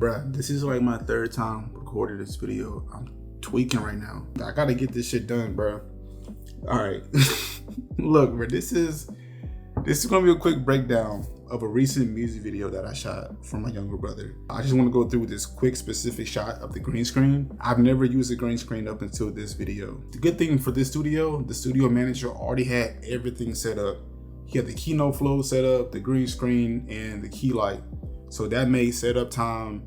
Bruh, this is like my third time recording this video. I'm tweaking right now. I gotta get this shit done, bro. All right. Look, bro, this is gonna be a quick breakdown of a recent music video that I shot for my younger brother. I just want to go through this quick specific shot of the green screen. I've never used a green screen up until this video. The good thing for this studio, the studio manager already had everything set up. He had the keynote flow set up, the green screen, and the key light. So that made setup time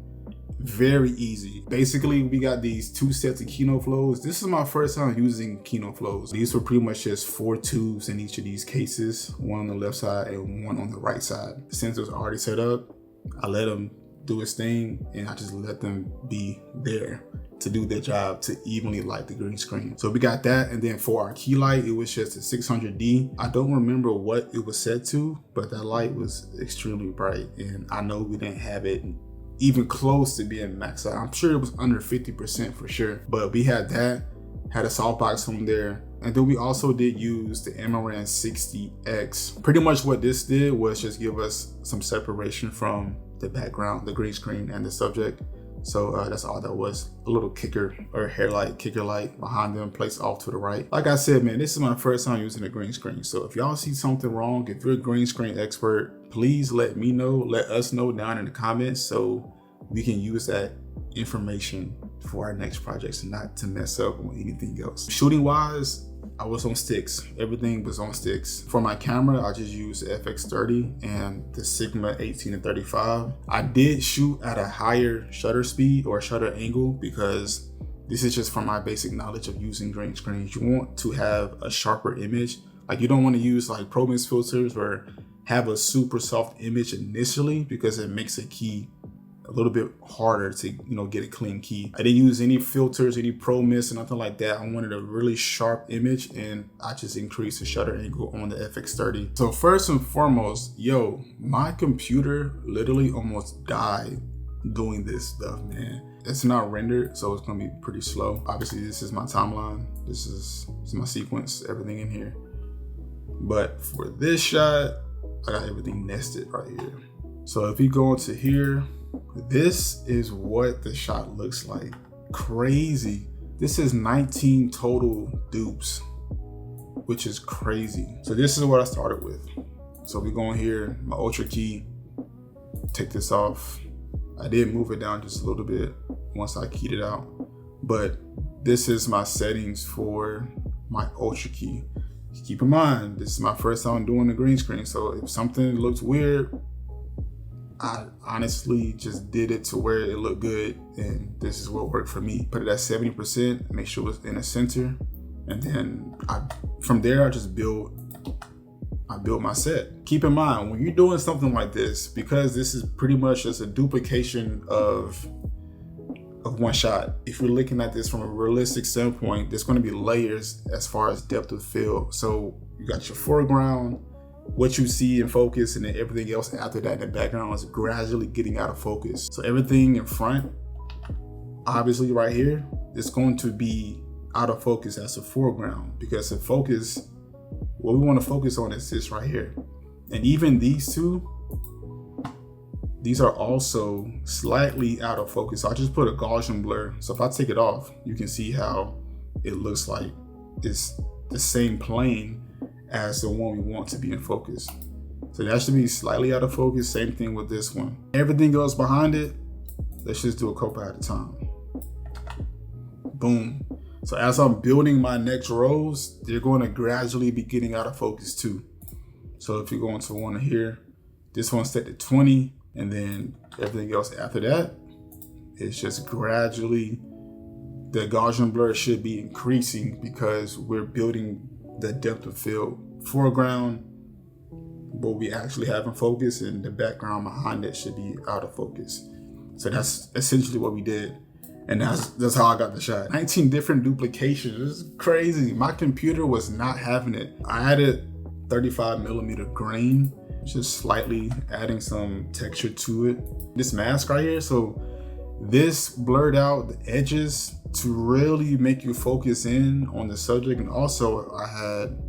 very easy. Basically, we got these two sets of keynote flows. This is my first time using keynote flows. These were pretty much just 4 tubes in each of these cases, one on the left side and one on the right side. The sensor's already set up. I let them do his thing and I just let them be there to do their job to evenly light the green screen. So we got that, and then for our key light, it was just a 600D. I don't remember what it was set to, but that light was extremely bright, and I know we didn't have it even close to being maxed out. I'm sure it was under 50% for sure, but we had that, had a softbox on there. And then we also did use the Amaran 60X. Pretty much what this did was just give us some separation from the background, the green screen, and the subject. So that's all that was. A little kicker or hair light, kicker light behind them, placed off to the right. Like I said, man, this is my first time using a green screen. So if y'all see something wrong, if you're a green screen expert, please let me know, let us know down in the comments so we can use that information for our next projects and not to mess up on anything else. Shooting wise, I was on sticks. Everything was on sticks. For my camera, I just used the FX30 and the Sigma 18 to 35. I did shoot at a higher shutter speed or shutter angle because this is just from my basic knowledge of using green screens. You want to have a sharper image. Like, you don't want to use like Pro Mist filters or have a super soft image initially because it makes a key a little bit harder to, get a clean key. I didn't use any filters, any Pro Mist, or nothing like that. I wanted a really sharp image, and I just increased the shutter angle on the FX30. So first and foremost, my computer literally almost died doing this stuff, man. It's not rendered, so it's gonna be pretty slow. Obviously, this is my timeline. This is my sequence, everything in here. But for this shot, I got everything nested right here. So if you go into here, this is what the shot looks like. Crazy. This is 19 total dupes, which is crazy. So this is what I started with. So we go in here, my Ultra key, take this off. I did move it down just a little bit once I keyed it out, but this is my settings for my Ultra key. Keep in mind, this is my first time doing the green screen. So if something looks weird, I honestly just did it to where it looked good, and this is what worked for me. Put it at 70%, make sure it's in the center, and then from there I just built my set. Keep in mind, when you're doing something like this, because this is pretty much just a duplication of one shot, if you're looking at this from a realistic standpoint, there's going to be layers as far as depth of field. So you got your foreground, what you see in focus, and then everything else after that in the background is gradually getting out of focus. So everything in front, obviously right here, is going to be out of focus as a foreground, because the focus, what we want to focus on is this right here. And even these two, these are also slightly out of focus. So I just put a Gaussian blur. So if I take it off, you can see how it looks like it's the same plane as the one we want to be in focus. So that should be slightly out of focus. Same thing with this one. Everything else behind it, let's just do a couple at a time. Boom. So as I'm building my next rows, they're going to gradually be getting out of focus too. So if you go into one here, this one's set to 20, and then everything else after that, it's just gradually, the Gaussian blur should be increasing because we're building the depth of field. Foreground, what we actually have in focus, and the background behind it should be out of focus. So that's essentially what we did. And that's how I got the shot. 19 different duplications, it's crazy. My computer was not having it. I added 35mm grain, just slightly adding some texture to it. This mask right here, so this blurred out the edges to really make you focus in on the subject. And also I had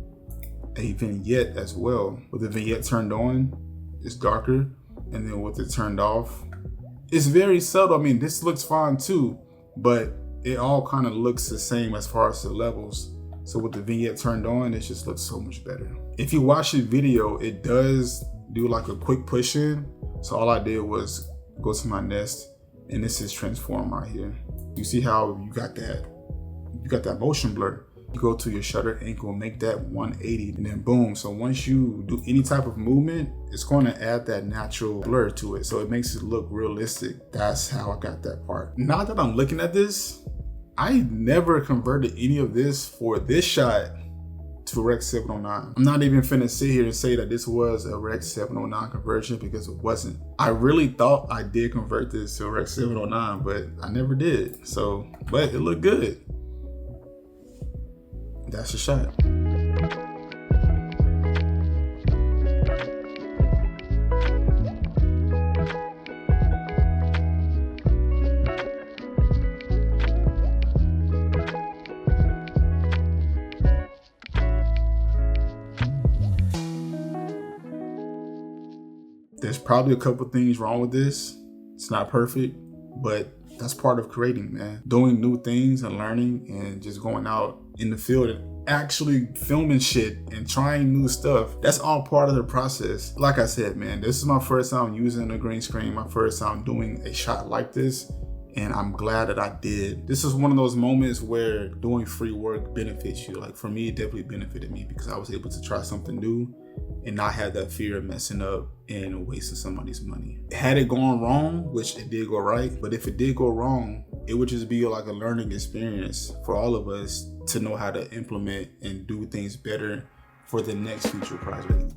a vignette as well. With the vignette turned on, it's darker, and then with it turned off, It's very subtle. I mean, this looks fine too, but it all kind of looks the same as far as the levels. So with the vignette turned on, it just looks so much better. If you watch the video, it does do like a quick push in. So all I did was go to my nest, and this is transform right here. You see how you got that motion blur. You go to your shutter angle, make that 180, and then boom. So once you do any type of movement, it's going to add that natural blur to it. So it makes it look realistic. That's how I got that part. Now that I'm looking at this, I never converted any of this for this shot to Rec 709. I'm not even finna sit here and say that this was a Rec 709 conversion, because it wasn't. I really thought I did convert this to a Rec 709, but I never did. So, but it looked good. That's the shot. There's probably a couple things wrong with this. It's not perfect, but that's part of creating, man. Doing new things and learning and just going out in the field and actually filming shit and trying new stuff. That's all part of the process. Like I said, man, this is my first time using a green screen, my first time doing a shot like this, and I'm glad that I did. This is one of those moments where doing free work benefits you. Like for me, it definitely benefited me because I was able to try something new and not have that fear of messing up and wasting somebody's money. Had it gone wrong, which it did go right, but if it did go wrong, it would just be like a learning experience for all of us to know how to implement and do things better for the next future project.